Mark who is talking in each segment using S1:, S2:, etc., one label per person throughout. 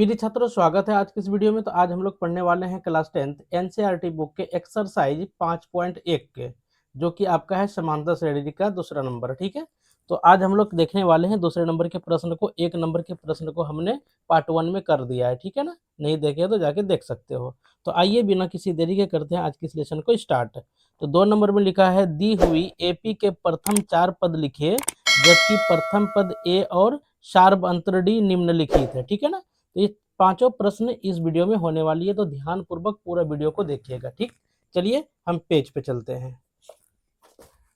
S1: प्रिय छात्रों, स्वागत है आज की इस वीडियो में। तो आज हम लोग पढ़ने वाले हैं क्लास 10th एनसीईआरटी बुक के एक्सरसाइज 5.1 के, जो कि आपका है समांतर श्रेणी का दूसरा नंबर। ठीक है, तो आज हम लोग देखने वाले हैं दूसरे नंबर के प्रश्न को। एक नंबर के प्रश्न को हमने पार्ट 1 में कर दिया है, ठीक है ना। नहीं देखे तो जाके देख सकते हो। तो आइए बिना किसी देरी के करते हैं आज की इस लेसन को स्टार्ट। तो 2 नंबर में लिखा है, दी हुई एपी के प्रथम 4 पद लिखे, जबकि प्रथम पद ए और सार्ब अंतर डी निम्नलिखित है। ठीक है ना। तो ये पांचों प्रश्न इस वीडियो में होने वाली है, तो ध्यान पूर्वक पूरा वीडियो को देखिएगा। ठीक, चलिए हम पेज पे चलते हैं।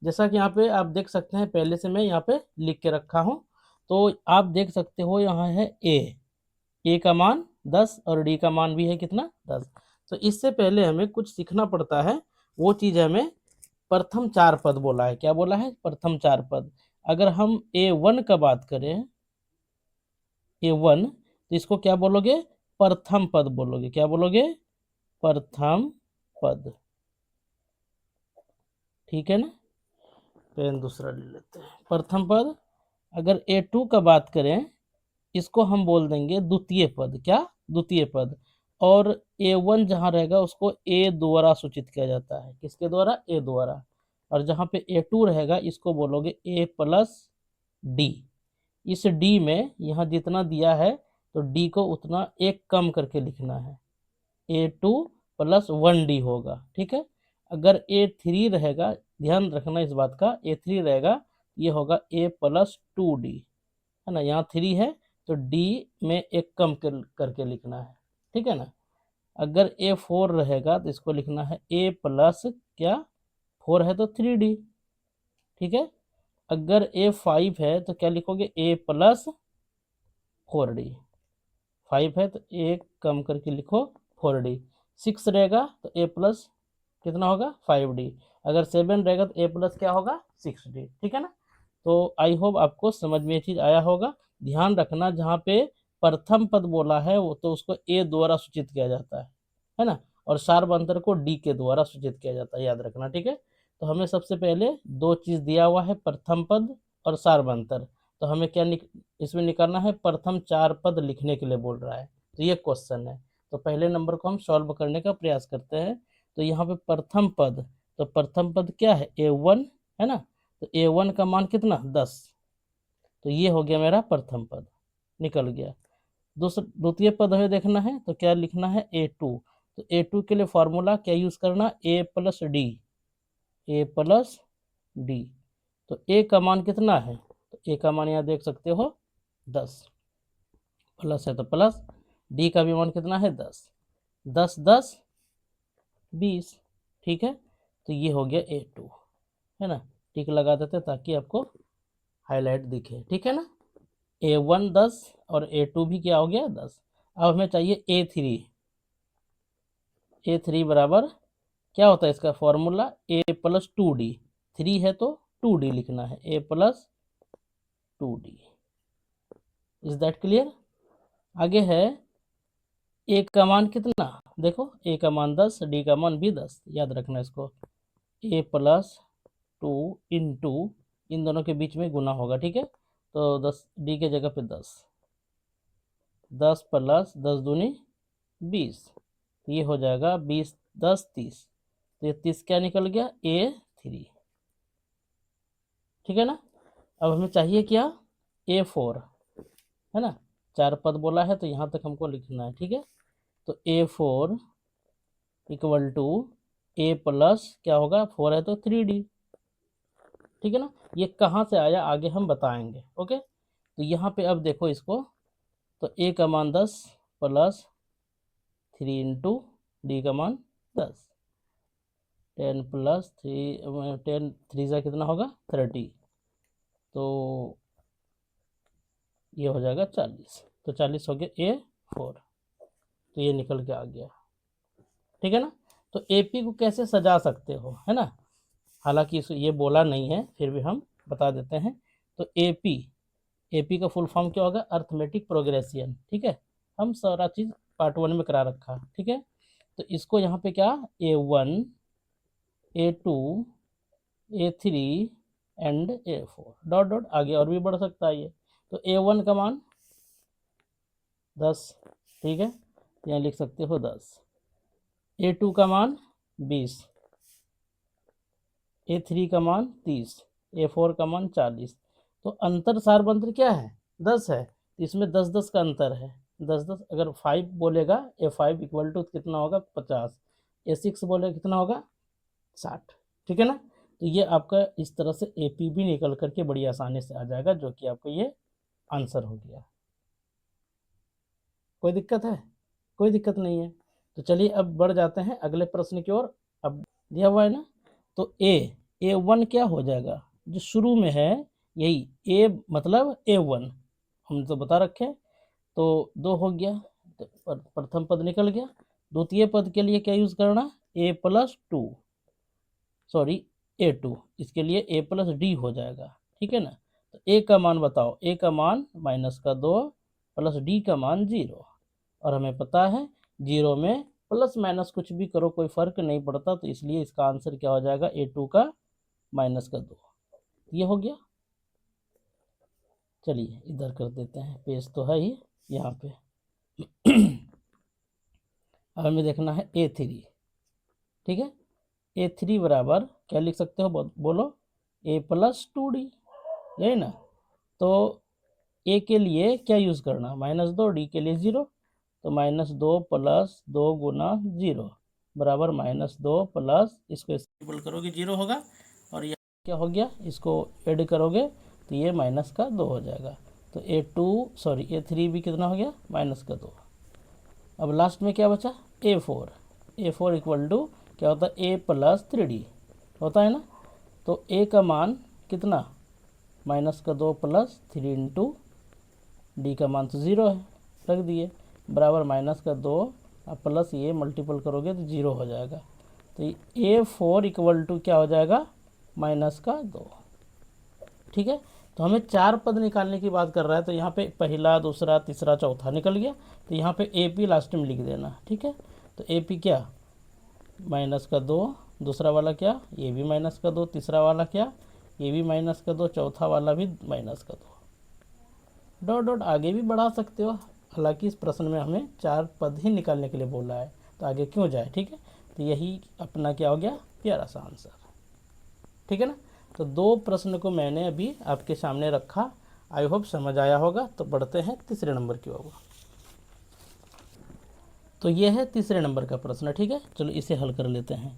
S1: जैसा कि यहाँ पे आप देख सकते हैं, पहले से मैं यहाँ पे लिख के रखा हूँ। तो आप देख सकते हो यहाँ है ए का मान 10 और डी का मान भी है कितना 10। तो इससे पहले हमें कुछ सीखना पड़ता है, वो चीज़ हमें प्रथम 4 पद बोला है। क्या बोला है? प्रथम 4 पद। अगर हम A1 का बात करें, A1, तो इसको क्या बोलोगे? प्रथम पद बोलोगे। क्या बोलोगे? प्रथम पद। ठीक है ना। पेन दूसरा ले लेते हैं। प्रथम पद। अगर A2 का बात करें, इसको हम बोल देंगे द्वितीय पद। क्या? द्वितीय पद। और A1 जहाँ रहेगा उसको A द्वारा सूचित किया जाता है। किसके द्वारा? A द्वारा। और जहाँ पे A2 रहेगा इसको बोलोगे A प्लस डी। इस डी में यहाँ जितना दिया है तो डी को उतना एक कम करके लिखना है। A2 प्लस 1D होगा। ठीक है। अगर A3 रहेगा, ध्यान रखना इस बात का, A3 रहेगा ये होगा A प्लस 2D, है ना। यहाँ 3 है तो D में एक कम करके लिखना है। ठीक है ना। अगर A4 रहेगा तो इसको लिखना है A प्लस क्या, 4 है तो 3D। ठीक है। अगर A5 है तो क्या लिखोगे? A plus 4D। 5 है तो एक कम करके लिखो 4D। 6 रहेगा तो A प्लस कितना होगा? 5D। अगर 7 रहेगा तो A प्लस क्या होगा? 6D। ठीक है ना। तो आई होप आपको समझ में ये चीज़ आया होगा। ध्यान रखना, जहाँ पे प्रथम पद बोला है वो तो उसको A द्वारा सूचित किया जाता है ना। और सार्व अंतर को D के द्वारा सूचित किया जाता है, याद रखना। ठीक है। तो हमें सबसे पहले दो चीज़ दिया हुआ है, प्रथम पद और सार्व अंतर। तो हमें क्या इसमें निकालना है? प्रथम 4 पद लिखने के लिए बोल रहा है, तो ये क्वेश्चन है। तो पहले नंबर को हम सॉल्व करने का प्रयास करते हैं। तो यहाँ पे प्रथम पद, तो प्रथम पद क्या है? A1, है ना। तो A1 का मान कितना? 10। तो ये हो गया मेरा प्रथम पद, निकल गया। द्वितीय पद हमें देखना है, तो क्या लिखना है? A2। तो A2 के लिए फॉर्मूला क्या यूज करना? A plus D. A plus D. तो A का मान कितना है? तो A का मान यहाँ देख सकते हो 10, प्लस है तो प्लस। डी का भी मान कितना है? 10। 10 10 20। ठीक है। तो ये हो गया A2, है ना। टिक लगा देते ताकि आपको हाईलाइट दिखे। ठीक है ना। A1 10 और A2 भी क्या हो गया? 10। अब हमें चाहिए A3। A3 बराबर क्या होता है इसका फॉर्मूला? A plus 2D। 3 है तो 2D लिखना है, A plus 2D। Is that clear? आगे है A का मान कितना? देखो A का मान 10, D का मान भी 10, याद रखना इसको। A प्लस 2 इंटू, इन दोनों के बीच में गुना होगा। ठीक है। तो 10 D के जगह पे 10, 10 प्लस 10 दूनी 20। ये हो जाएगा 20 10 30। तो ये 30 क्या निकल गया? A3। ठीक है ना। अब हमें चाहिए क्या? A4, है ना। 4 पद बोला है तो यहाँ तक हमको लिखना है। ठीक है। तो A4 equal to A plus क्या होगा? 4 है तो 3D। ठीक है ना। ये कहाँ से आया आगे हम बताएंगे। ओके। तो यहाँ पे अब देखो इसको, तो A का मान 10 प्लस 3 इंटू डी का मान 10। 10 प्लस 3, 10 3 से कितना होगा? 30। तो ये हो जाएगा 40। तो 40 हो गया A4। तो ये निकल के आ गया। ठीक है ना। तो AP को कैसे सजा सकते हो, है ना। हालांकि ये बोला नहीं है, फिर भी हम बता देते हैं। तो AP का फुल फॉर्म क्या होगा? Arithmetic progression. ठीक है। हम सारा चीज़ पार्ट 1 में करा रखा। ठीक है। तो इसको यहाँ पे क्या, A1 A2 A3 and A4 dot dot आगे और भी बढ़ सकता है ये। तो A1 का मान 10, ठीक है, तो यहाँ लिख सकते हो 10। A2 का मान 20, A3 का मान 30, A4 का मान 40। तो अंतर सारबंत्र क्या है, 10 है, तो इसमें 10-10 का अंतर है। 10-10 अगर 5 बोलेगा, A5 इक्वल टू कितना होगा 50, A6 बोलेगा कितना होगा 60। ठीक है ना। तो ये आपका इस तरह से AP भी निकल करके बड़ी आसानी से आ जाएगा, जो कि आपका ये आंसर हो गया। कोई दिक्कत है? कोई दिक्कत नहीं है। तो चलिए अब बढ़ जाते हैं अगले प्रश्न की ओर। अब दिया हुआ है ना, तो A1 क्या हो जाएगा, जो शुरू में है यही A मतलब A1 हम तो बता रखे हैं। तो 2 हो गया, तो प्रथम पद निकल गया। द्वितीय पद के लिए क्या यूज़ करना, A+2, सॉरी A2, इसके लिए A+D हो जाएगा। ठीक है ना। तो A का मान बताओ, A का मान -2 प्लस D का मान 0, और हमें पता है 0 में प्लस माइनस कुछ भी करो कोई फ़र्क नहीं पड़ता, तो इसलिए इसका आंसर क्या हो जाएगा, A2 का -2। ये हो गया। चलिए इधर कर देते हैं, पेज तो है ही यहाँ पे। अब हमें देखना है A3। ठीक है, A3 बराबर क्या लिख सकते हो, बोलो, A+2D, यही ना। तो A के लिए क्या यूज़ करना, -2, D के लिए 0, तो -2 प्लस 2 गुना 0 बराबर -2 प्लस, इसको सिंपल करोगे 0 होगा, और यह क्या हो गया, इसको ऐड करोगे तो ये -2 हो जाएगा। तो A3 भी कितना हो गया, -2। अब लास्ट में क्या बचा, A4 इक्वल टू क्या होता है, A+3D होता है ना। तो A का मान कितना, -2 प्लस 3 इंटू D का मान तो 0 है, रख दिए, बराबर -2 अब प्लस ये मल्टीपल करोगे तो 0 हो जाएगा। तो A4 इक्वल टू क्या हो जाएगा, -2। ठीक है, तो हमें 4 पद निकालने की बात कर रहा है, तो यहाँ पे पहला, दूसरा, तीसरा, चौथा निकल गया, तो यहाँ पे AP लास्ट में लिख देना। ठीक है, तो AP क्या, -2, दूसरा वाला क्या, ये भी -2, तीसरा वाला क्या, ये भी -2, चौथा वाला भी -2। डॉट डॉट आगे भी बढ़ा सकते हो, हालांकि इस प्रश्न में हमें 4 पद ही निकालने के लिए बोला है, तो आगे क्यों जाए। ठीक है, तो यही अपना क्या हो गया, प्यारा सा आंसर। ठीक है ना। तो 2 प्रश्न को मैंने अभी आपके सामने रखा, आई होप समझ आया होगा। तो बढ़ते हैं तीसरे नंबर की ओर। तो ये है तीसरे नंबर का प्रश्न। ठीक है, चलो इसे हल कर लेते हैं।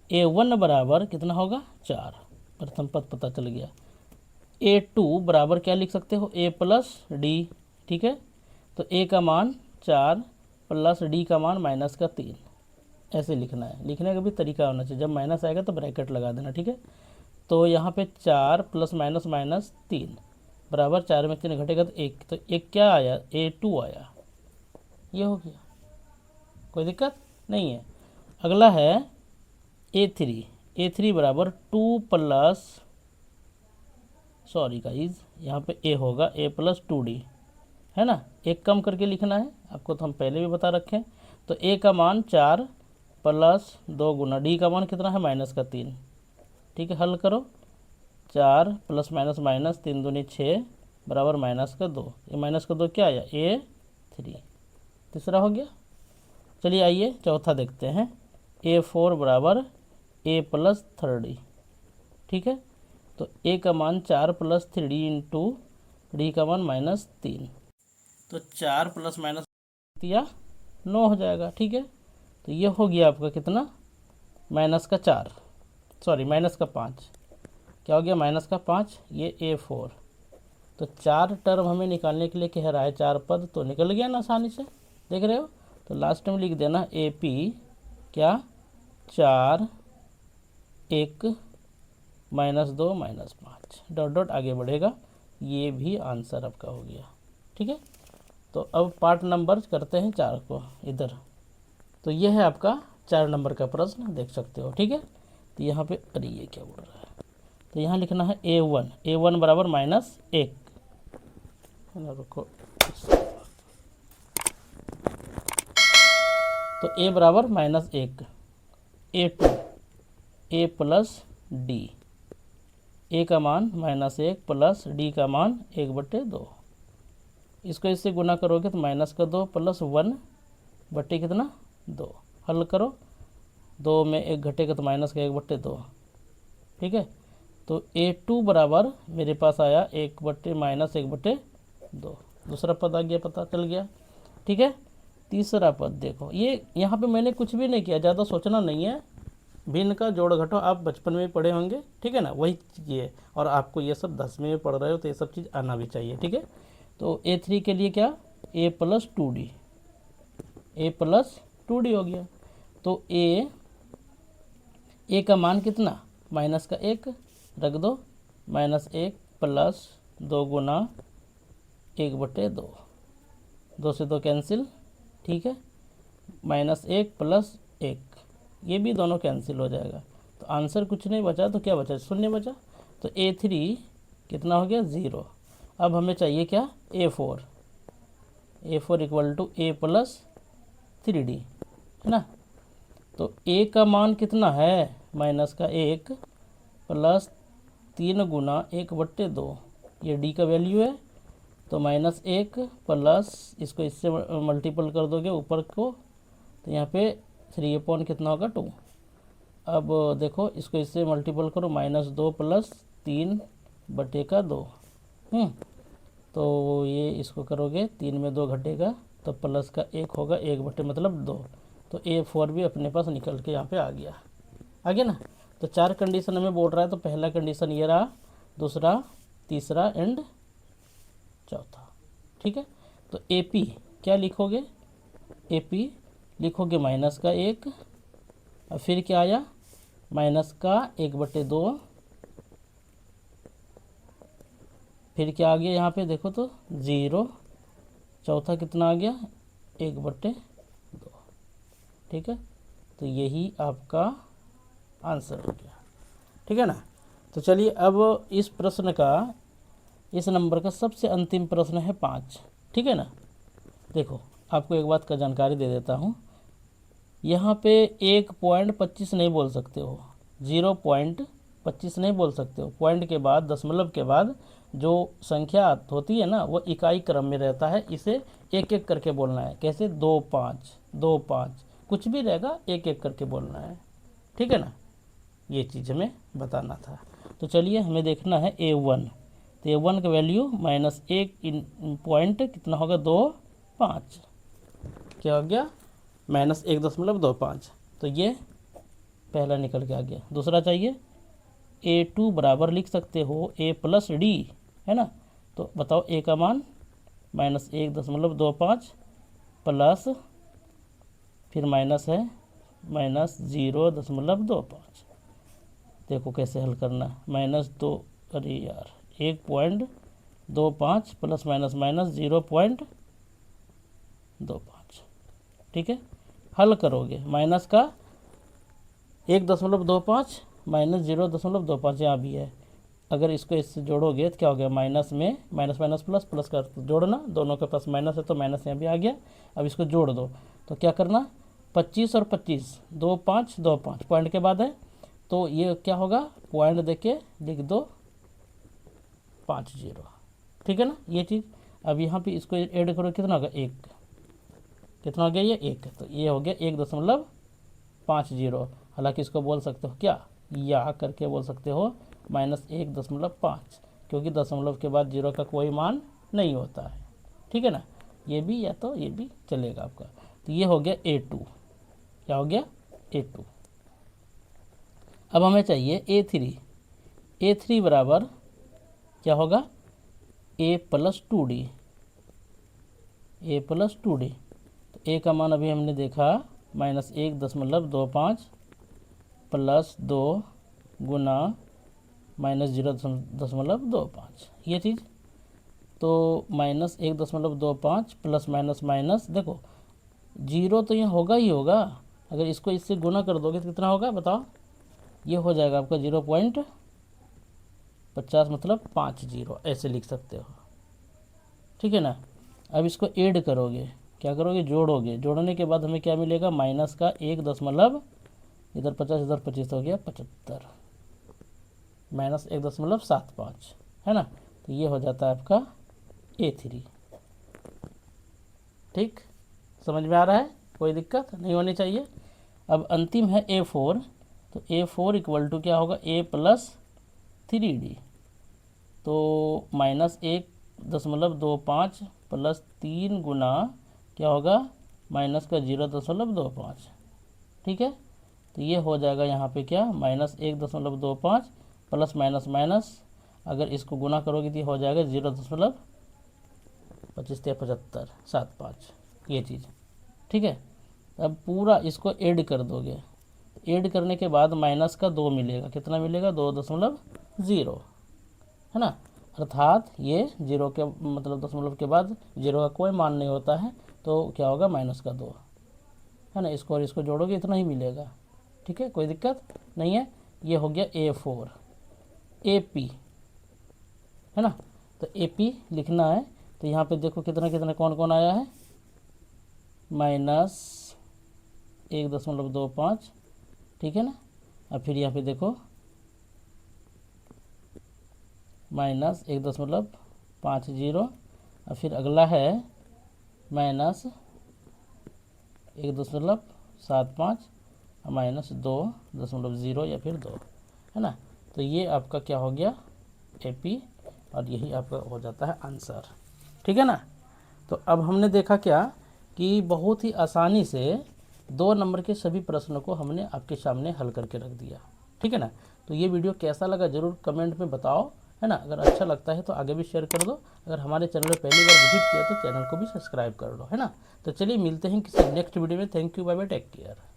S1: A1 बराबर कितना होगा, 4, प्रथम पद पता चल गया। A2 बराबर क्या लिख सकते हो, A+D। ठीक है, तो A का मान 4 प्लस D का मान -3, ऐसे लिखना है। लिखने का भी तरीका होना चाहिए, जब माइनस आएगा तो ब्रैकेट लगा देना। ठीक है, तो यहाँ पे 4 प्लस -3 बराबर 4 में 3 घटेगा तो 1, तो 1 क्या आया, A2 आया, ये हो गया, कोई दिक्कत नहीं है। अगला है A3 बराबर 2 प्लस, सॉरी गाइज, यहाँ पे A होगा A+2D, है ना, एक कम करके लिखना है आपको, तो हम पहले भी बता रखे हैं। तो A का मान 4 प्लस 2 गुना D का मान कितना है, -3। ठीक है, हल करो, 4 प्लस माइनस 3 दूनी 6 बराबर -2, ये -2 क्या आया, A3, तीसरा हो गया। चलिए आइए चौथा देखते हैं। A4 बराबर A+3D। ठीक है, तो A का मान 4 प्लस 3D इंटू D का मान -3, तो 4 प्लस माइनस दिया 9 हो जाएगा। ठीक है, तो ये हो गया आपका कितना, -4, सॉरी -5, क्या हो गया, -5, ये A4। तो 4 टर्म हमें निकालने के लिए कह रहा है, 4 पद, तो निकल गया ना आसानी से, देख रहे हो। तो लास्ट में लिख देना AP क्या, 4, 1, -2, -5, डॉट डॉट आगे बढ़ेगा, ये भी आंसर आपका हो गया। ठीक है, तो अब पार्ट नंबर करते हैं 4 को इधर। तो ये है आपका 4 नंबर का प्रश्न, देख सकते हो। ठीक है, तो यहाँ पे, अरे ये क्या बोल रहा है, तो यहाँ लिखना है A1 बराबर -1, है ना, रुको, तो A बराबर -1, A2 A+D, A का मान -1 प्लस D का मान 1/2, इसको इससे गुना करोगे तो माइनस का 2 प्लस 1 बट्टे कितना 2। हल करो, 2 में 1 घटेगा तो माइनस का 1/2। ठीक है, तो A2 बराबर मेरे पास आया 1/-1/2। दूसरा पद आ गया, पता चल गया। ठीक है, तीसरा पद देखो, ये यहाँ पे मैंने कुछ भी नहीं किया, ज़्यादा सोचना नहीं है। भिन्न का जोड़ घटाओ आप बचपन में पढ़े होंगे, ठीक है ना, वही चीज़ है। और आपको ये सब 10वीं में पढ़ रहे हो तो ये सब चीज़ आना भी चाहिए। ठीक है, तो A3 के लिए क्या, A + 2D, A + 2D हो गया। तो A का मान कितना, माइनस का 1 रख दो, -1 + 2 गुना 1/2, 2 से 2 कैंसिल। ठीक है, -1 + 1, ये भी दोनों कैंसिल हो जाएगा। तो आंसर कुछ नहीं बचा, तो क्या बचा, 0 बचा। तो A3 कितना हो गया, 0। अब हमें चाहिए क्या, A4 = A + 3D, है ना। तो A का मान कितना है, माइनस का 1 + 3 गुना 1/2, ये D का वैल्यू है। तो -1 प्लस इसको इससे मल्टीपल कर दोगे ऊपर को, तो यहाँ पे 3 कितना होगा, 2। अब देखो इसको इससे मल्टीपल करो, -2 + 3/2। तो ये इसको करोगे, 3 में 2 घटेगा तो प्लस का 1 होगा, 1/, मतलब 2। तो A4 भी अपने पास निकल के यहाँ पे आ गया ना। तो 4 कंडीशन हमें बोल रहा है, तो पहला कंडीशन ये रहा, दूसरा, तीसरा एंड चौथा। ठीक है, तो AP क्या लिखोगे, AP लिखोगे माइनस का 1, और फिर क्या आया, माइनस का 1/2, फिर क्या आ गया यहाँ पे देखो तो 0, चौथा कितना आ गया, 1/2। ठीक है, तो यही आपका आंसर हो गया। ठीक है ना। तो चलिए अब इस प्रश्न का, इस नंबर का सबसे अंतिम प्रश्न है 5। ठीक है ना। देखो आपको एक बात का जानकारी दे देता हूँ, यहाँ पे 1.25 नहीं बोल सकते हो, 0.25 नहीं बोल सकते हो। पॉइंट के बाद, दशमलव के बाद जो संख्या होती है ना, वो इकाई क्रम में रहता है, इसे एक एक करके बोलना है। कैसे, 2 5 2 5, कुछ भी रहेगा, एक एक करके बोलना है। ठीक है ना, ये चीज़ हमें बताना था। तो चलिए हमें देखना है A1। तो A1 का वैल्यू -1 पॉइंट कितना होगा, 2 5, क्या हो गया, -1.25। तो ये पहला निकल के आ गया। दूसरा चाहिए, A2 बराबर लिख सकते हो A + D, है ना। तो बताओ A का मान -1.25 प्लस, फिर माइनस है -0.25। देखो कैसे हल करना है, -2, अरे यार 1.25 प्लस माइनस माइनस 0.25। ठीक है, हल करोगे, माइनस का 1.25 माइनस 0.25 यहाँ भी है। अगर इसको इससे जोड़ोगे तो क्या हो गया, माइनस में माइनस माइनस प्लस, प्लस का जोड़ना, दोनों के पास माइनस है तो माइनस यहाँ भी आ गया। अब इसको जोड़ दो, तो क्या करना, 25 और 25, 2 5 2 5, पॉइंट के बाद है, तो ये क्या होगा, पॉइंट देके लिख दो 50। ठीक है ना, ये चीज़। अब यहाँ पे इसको ऐड करो, कितना होगा, 1, कितना हो गया, ये 1, तो ये हो गया 1.50। हालांकि इसको बोल सकते हो क्या, या करके बोल सकते हो -1.5, क्योंकि दशमलव के बाद 0 का कोई मान नहीं होता है। ठीक है ना, ये भी, या तो ये भी चलेगा आपका। तो ये हो गया A2, क्या हो गया, A2। अब हमें चाहिए A3। A3 बराबर क्या होगा, A + 2D, A + 2D। तो A का मान अभी हमने देखा -1.25 प्लस 2 गुना -0.25, ये चीज़। तो -1.25 प्लस माइनस माइनस, देखो 0 तो यहाँ होगा ही होगा। अगर इसको इससे गुना कर दोगे तो कितना होगा बताओ, ये हो जाएगा आपका 0.50, मतलब 50, ऐसे लिख सकते हो। ठीक है ना। अब इसको ऐड करोगे, क्या करोगे, जोड़ोगे, जोड़ने के बाद हमें क्या मिलेगा, माइनस का 1 दशमलव, इधर 50 इधर 25 हो गया 75, -1.75, है ना। तो ये हो जाता है आपका A3। ठीक, समझ में आ रहा है, कोई दिक्कत नहीं होनी चाहिए। अब अंतिम है A4, तो A4 इक्वल टू क्या होगा, A+3D, तो -1.25 प्लस 3 गुना क्या होगा, -0.25, ठीक है। तो ये हो जाएगा यहाँ पे क्या, -1.25 प्लस माइनस माइनस, अगर इसको गुना करोगे तो ये हो जाएगा 0.2575 ये चीज़, ठीक है। अब पूरा इसको ऐड कर दोगे, ऐड करने के बाद माइनस का 2 मिलेगा, कितना मिलेगा, 2.0, है ना। अर्थात ये जीरो के मतलब दशमलव के बाद जीरो का कोई मान नहीं होता है, तो क्या होगा, -2, है ना। इसको और इसको जोड़ोगे इतना ही मिलेगा, ठीक है, कोई दिक्कत नहीं है। ये हो गया A4। AP, है ना, तो AP लिखना है, तो यहाँ पे देखो कितना कितना कौन कौन आया है, -1.25, ठीक है ना। अब फिर यहाँ पे देखो -1.50, और फिर अगला है -1.75 -2.0 या फिर 2, है ना। तो ये आपका क्या हो गया, AP, और यही आपका हो जाता है आंसर, ठीक है ना। तो अब हमने देखा क्या कि बहुत ही आसानी से 2 नंबर के सभी प्रश्नों को हमने आपके सामने हल करके रख दिया, ठीक है ना। तो ये वीडियो कैसा लगा ज़रूर कमेंट में बताओ, है ना। अगर अच्छा लगता है तो आगे भी शेयर कर दो, अगर हमारे चैनल पर पहली बार विजिट किया तो चैनल को भी सब्सक्राइब कर लो, है ना। तो चलिए मिलते हैं किसी नेक्स्ट वीडियो में। Thank you, bye bye, take care.